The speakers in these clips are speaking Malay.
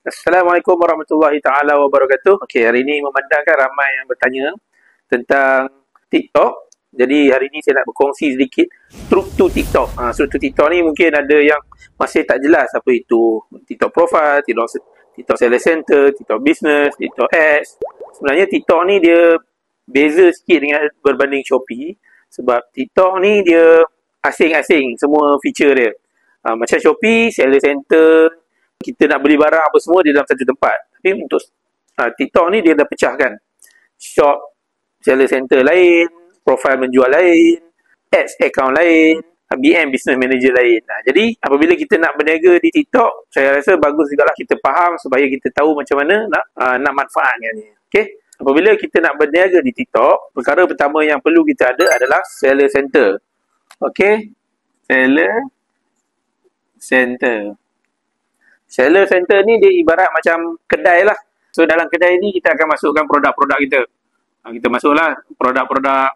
Assalamualaikum warahmatullahi taala wabarakatuh. Okey, hari ini memandangkan ramai yang bertanya tentang TikTok. Jadi hari ini saya nak berkongsi sedikit truth to TikTok. Truth to TikTok ni mungkin ada yang masih tak jelas apa itu TikTok profile, TikTok Seller Center, TikTok Business, TikTok Ads. Sebenarnya TikTok ni dia beza sikit dengan berbanding Shopee sebab TikTok ni dia asing-asing semua feature dia. Macam Shopee, Seller Center, kita nak beli barang apa semua di dalam satu tempat. Tapi untuk TikTok ni dia dah pecahkan. Shop, Seller Center lain, profile menjual lain, ads account lain, BM Business Manager lain. Jadi apabila kita nak berniaga di TikTok, saya rasa bagus juga lah kita faham supaya kita tahu macam mana nak manfaatkannya. Okay? Apabila kita nak berniaga di TikTok, perkara pertama yang perlu kita ada adalah Seller Center. Okay? Seller Center. Seller Center ni dia ibarat macam kedai lah. So dalam kedai ni kita akan masukkan produk-produk kita. Kita masuklah produk-produk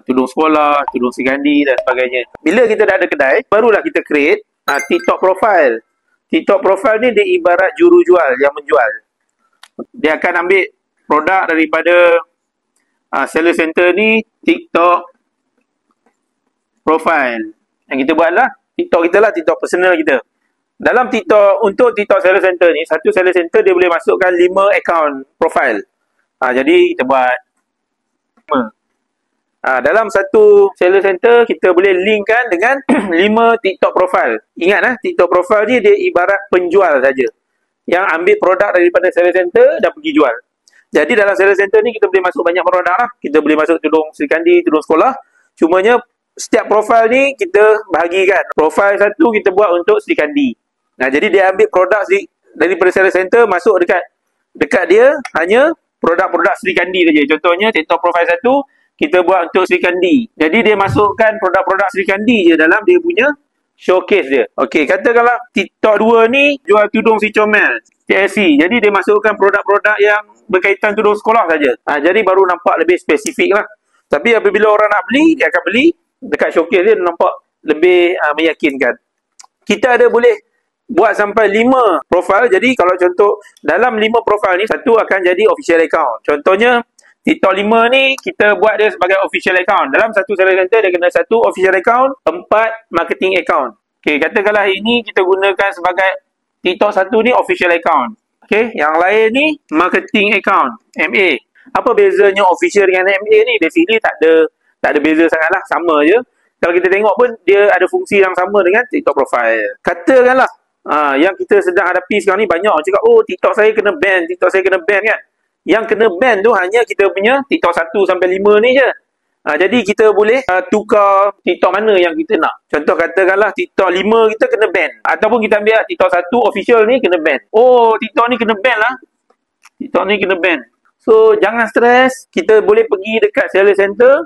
tudung sekolah, tudung sigandi dan sebagainya. Bila kita dah ada kedai, barulah kita create TikTok profile. TikTok profile ni dia ibarat jurujual yang menjual. Dia akan ambil produk daripada Seller Center ni, TikTok profile. Yang kita buatlah TikTok kita lah, TikTok personal kita. Dalam TikTok, untuk TikTok Seller Center ni, satu Seller Center dia boleh masukkan 5 account profile. Jadi kita buat 5. Dalam satu Seller Center, kita boleh linkkan dengan 5 TikTok profile. Ingat TikTok profile ni dia ibarat penjual saja. Yang ambil produk daripada Seller Center dan pergi jual. Jadi dalam Seller Center ni kita boleh masuk banyak produk lah. Kita boleh masuk tudung Sri tudung sekolah. Cumanya setiap profile ni kita bahagikan. Profile satu kita buat untuk Sri. Jadi dia ambil produk daripada Seller Center masuk dekat dia hanya produk-produk Sri saja. Contohnya TikTok profile 1 kita buat untuk Sri. Jadi dia masukkan produk-produk Sri je dalam dia punya showcase dia. Okey, katakanlah TikTok 2 ni jual tudung si comel, TLC. Jadi dia masukkan produk-produk yang berkaitan tudung sekolah saja. Jadi baru nampak lebih spesifik lah. Tapi apabila orang nak beli, dia akan beli dekat showcase dia nampak lebih meyakinkan. Kita ada boleh buat sampai 5 profile. Jadi kalau contoh dalam 5 profile ni satu akan jadi official account. Contohnya TikTok 5 ni kita buat dia sebagai official account. Dalam satu Seller Center dia kena 1 official account, 4 marketing account. Okey, katakanlah ini kita gunakan sebagai TikTok 1 ni official account. Okey, yang lain ni marketing account, MA. Apa bezanya official dengan MA ni? Basically tak ada beza sangatlah, sama je. Kalau kita tengok pun dia ada fungsi yang sama dengan TikTok profile. Katakanlah yang kita sedang hadapi sekarang ni banyak orang cakap, oh TikTok saya kena ban, TikTok saya kena ban kan. Yang kena ban tu hanya kita punya TikTok 1 sampai 5 ni je. Jadi kita boleh tukar TikTok mana yang kita nak. Contoh katakanlah TikTok 5 kita kena ban. Ataupun kita ambil TikTok 1 official ni kena ban. Oh TikTok ni kena ban lah. TikTok ni kena ban. So jangan stres. Kita boleh pergi dekat Seller Center.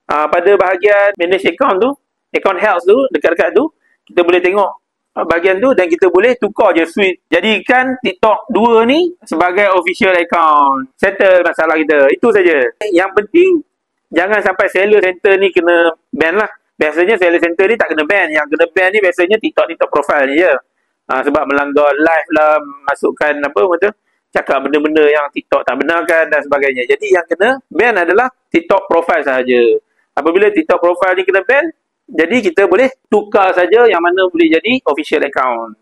Pada bahagian manage account tu, account health tu, dekat-dekat tu, kita boleh tengok bahagian tu dan kita boleh tukar je switch. Jadikan TikTok 2 ni sebagai official account. Settle masalah kita. Itu saja. Yang penting jangan sampai Seller Center ni kena ban lah. Biasanya Seller Center ni tak kena ban. Yang kena ban ni biasanya TikTok profile ni je. Sebab melanggar live lah, masukkan cakap benda-benda yang TikTok tak benarkan dan sebagainya. Jadi yang kena ban adalah TikTok profile sahaja. Apabila TikTok profile ni kena ban, jadi kita boleh tukar saja yang mana boleh jadi official account.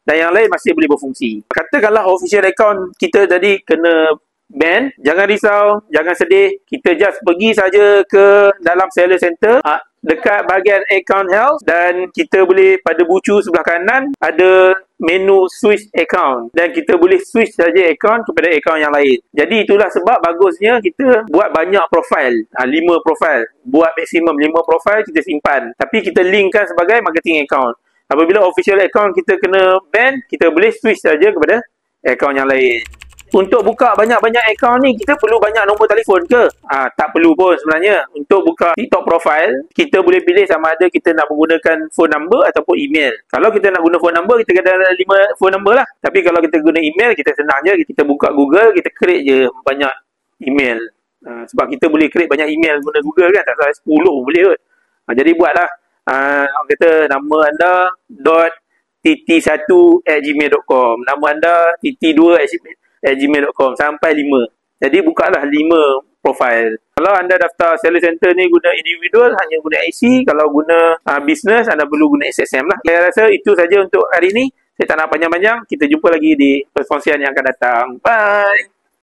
Dan yang lain masih boleh berfungsi. Katakanlah official account kita jadi kena ban, jangan risau, jangan sedih. Kita just pergi saja ke dalam Seller Center, dekat bahagian account health, dan kita boleh pada bucu sebelah kanan ada menu switch account. Dan kita boleh switch saja account kepada account yang lain. Jadi itulah sebab bagusnya kita buat banyak profile. 5 profile. Buat maksimum 5 profile kita simpan. Tapi kita linkkan sebagai marketing account. Apabila official account kita kena ban, kita boleh switch saja kepada account yang lain. Untuk buka banyak-banyak account ni, kita perlu banyak nombor telefon ke? Tak perlu pun sebenarnya. Untuk buka TikTok profile, kita boleh pilih sama ada kita nak menggunakan phone number ataupun email. Kalau kita nak guna phone number, kita kena ada 5 phone number lah. Tapi kalau kita guna email, kita senang je. Kita buka Google, kita create je banyak email. Sebab kita boleh create banyak email guna Google kan. Tak salah 10 boleh kot. Jadi buatlah. Kata nama anda tt1@gmail.com. Nama anda tt2@gmail.com sampai 5. Jadi bukalah 5 profil. Kalau anda daftar seller center ni guna individual, hanya guna IC. Kalau guna business, anda perlu guna SSM lah. Saya rasa itu saja untuk hari ini. Saya tak nak panjang-panjang. Kita jumpa lagi di perkongsian yang akan datang. Bye!